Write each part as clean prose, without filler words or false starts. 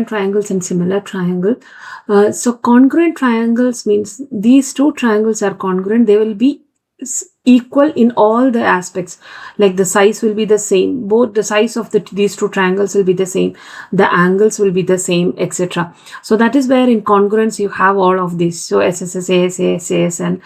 triangles and similar triangle. So congruent triangles means these two triangles are congruent. They will be equal in all the aspects, like the size will be the same, both the size of these two triangles will be the same, the angles will be the same, etc. So that is where in congruence you have all of this. So SSS, ASA, SAS, and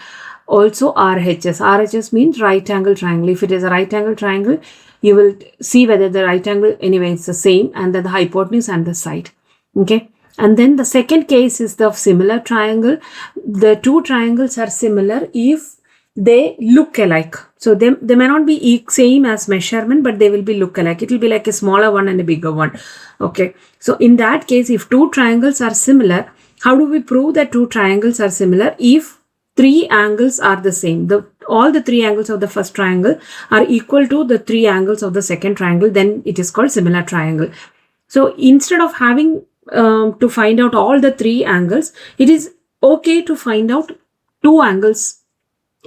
also RHS. RHS means right angle triangle. If it is a right angle triangle, you will see whether the right angle anyway is the same, and then the hypotenuse and the side. Okay. And then the second case is the similar triangle. The two triangles are similar if they look alike. So they may not be same as measurement, but they will be look alike. It will be like a smaller one and a bigger one. Okay. So in that case, if two triangles are similar, how do we prove that two triangles are similar? If three angles are the same. All the three angles of the first triangle are equal to the three angles of the second triangle, then it is called similar triangle. So instead of having to find out all the three angles, it is okay to find out two angles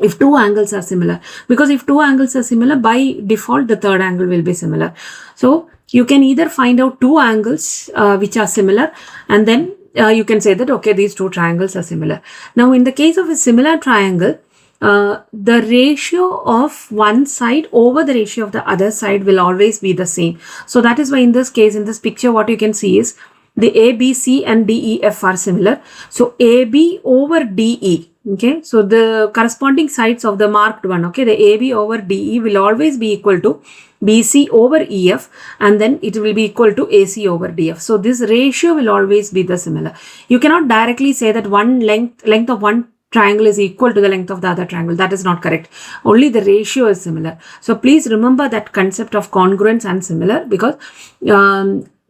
if two angles are similar, because if two angles are similar, by default the third angle will be similar. So you can either find out two angles which are similar, and then you can say that okay, these two triangles are similar. Now in the case of a similar triangle, the ratio of one side over the ratio of the other side will always be the same. So that is why in this case, in this picture, what you can see is the ABC and DEF are similar. So AB over DE. Okay, so the corresponding sides of the marked one, okay, the AB over DE will always be equal to BC over EF, and then it will be equal to AC over DF. So this ratio will always be the similar. You cannot directly say that one length of one triangle is equal to the length of the other triangle. That is not correct. Only the ratio is similar. So please remember that concept of congruence and similar, because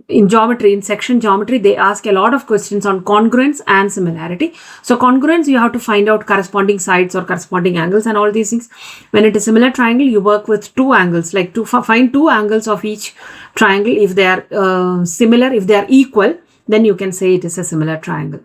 in geometry, in section geometry, they ask a lot of questions on congruence and similarity. So congruence, you have to find out corresponding sides or corresponding angles and all these things. When it is similar triangle, you work with two angles, like to find two angles of each triangle. If they are similar, if they are equal, then you can say it is a similar triangle.